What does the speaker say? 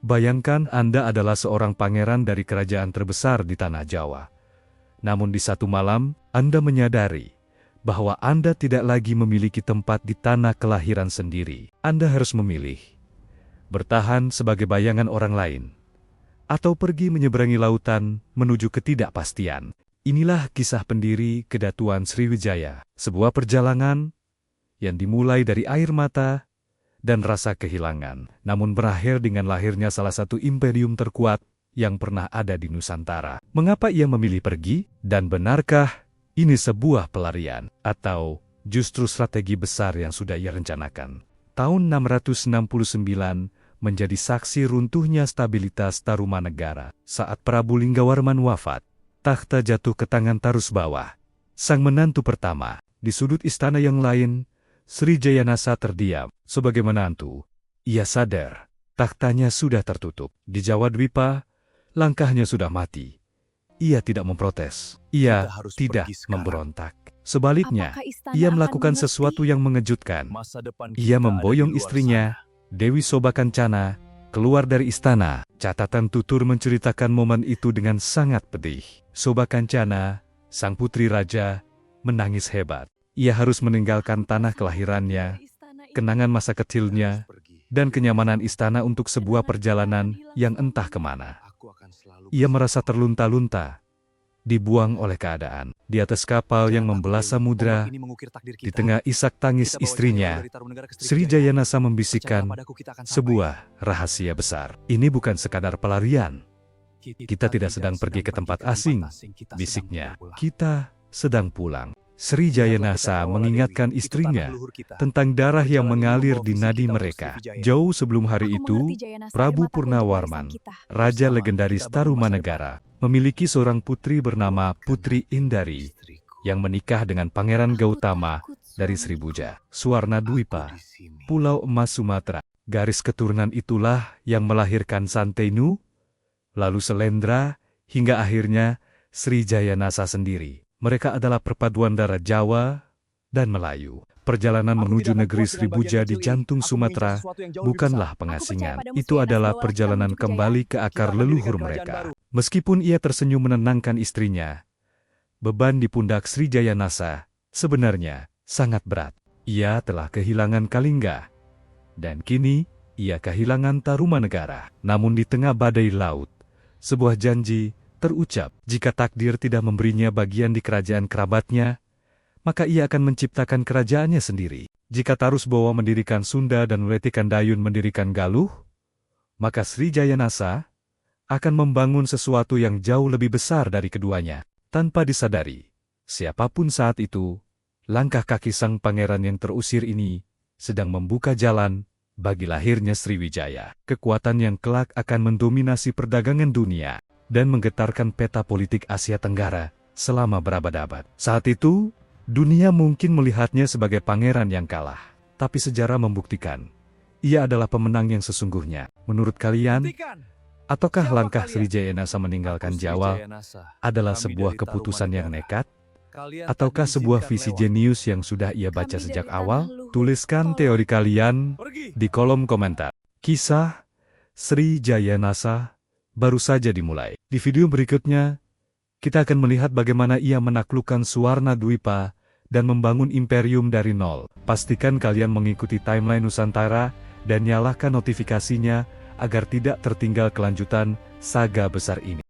Bayangkan Anda adalah seorang pangeran dari kerajaan terbesar di tanah Jawa. Namun di satu malam, Anda menyadari bahwa Anda tidak lagi memiliki tempat di tanah kelahiran sendiri. Anda harus memilih, bertahan sebagai bayangan orang lain, atau pergi menyeberangi lautan menuju ketidakpastian. Inilah kisah pendiri Kedatuan Sriwijaya, sebuah perjalanan yang dimulai dari air mata dan rasa kehilangan, namun berakhir dengan lahirnya salah satu imperium terkuat yang pernah ada di Nusantara. Mengapa ia memilih pergi? Dan benarkah ini sebuah pelarian, atau justru strategi besar yang sudah ia rencanakan? Tahun 669 menjadi saksi runtuhnya stabilitas Tarumanegara. Saat Prabu Linggawarman wafat, takhta jatuh ke tangan Tarusbawa, sang menantu pertama. Di sudut istana yang lain, Srijayanasa terdiam. Sebagai menantu, ia sadar takhtanya sudah tertutup. Di Jawa Dwipa, langkahnya sudah mati. Ia tidak memprotes. Ia tidak memberontak. Sebaliknya, ia melakukan sesuatu yang mengejutkan. Ia memboyong istrinya, Dewi Sobakancana, keluar dari istana. Catatan tutur menceritakan momen itu dengan sangat pedih. Sobakancana, sang putri raja, menangis hebat. Ia harus meninggalkan tanah kelahirannya, kenangan masa kecilnya, dan kenyamanan istana untuk sebuah perjalanan yang entah kemana. Ia merasa terlunta-lunta, dibuang oleh keadaan. Di atas kapal yang membelah samudra, di tengah isak tangis istrinya, Srijayanasa membisikkan sebuah rahasia besar. Ini bukan sekadar pelarian. Kita tidak sedang pergi ke tempat asing, bisiknya. Kita sedang pulang. Srijayanasa mengingatkan istrinya tentang darah yang mengalir di nadi mereka. Jauh sebelum hari itu, Prabu Purnawarman, raja legendaris Tarumanegara, memiliki seorang putri bernama Putri Indari yang menikah dengan Pangeran Gautama dari Sribuja, Suwarna Dwipa, Pulau Emas Sumatera. Garis keturunan itulah yang melahirkan Santenu, lalu Selendra, hingga akhirnya Srijayanasa sendiri. Mereka adalah perpaduan darah Jawa dan Melayu. Perjalanan menuju negeri Sribuja di jantung Sumatera bukanlah pengasingan. Itu adalah perjalanan kembali ke akar leluhur mereka. Meskipun ia tersenyum menenangkan istrinya, beban di pundak Srijayanasa sebenarnya sangat berat. Ia telah kehilangan Kalingga, dan kini ia kehilangan Tarumanegara. Namun di tengah badai laut, sebuah janji terucap, jika takdir tidak memberinya bagian di kerajaan kerabatnya, maka ia akan menciptakan kerajaannya sendiri. Jika Tarusbawa mendirikan Sunda dan Wetikandayun mendirikan Galuh, maka Srijayanasa akan membangun sesuatu yang jauh lebih besar dari keduanya. Tanpa disadari, siapapun saat itu, langkah kaki sang pangeran yang terusir ini sedang membuka jalan bagi lahirnya Sriwijaya. Kekuatan yang kelak akan mendominasi perdagangan dunia dan menggetarkan peta politik Asia Tenggara selama berabad-abad. Saat itu, dunia mungkin melihatnya sebagai pangeran yang kalah. Tapi sejarah membuktikan, ia adalah pemenang yang sesungguhnya. Menurut kalian, ataukah langkah Srijayanasa meninggalkan Jawa adalah sebuah keputusan yang nekat? Ataukah sebuah visi jenius yang sudah ia baca sejak awal? Tuliskan teori kalian di kolom komentar. Kisah Srijayanasa baru saja dimulai. Di video berikutnya, kita akan melihat bagaimana ia menaklukkan Suwarna Dwipa dan membangun imperium dari nol. Pastikan kalian mengikuti timeline Nusantara dan nyalakan notifikasinya agar tidak tertinggal kelanjutan saga besar ini.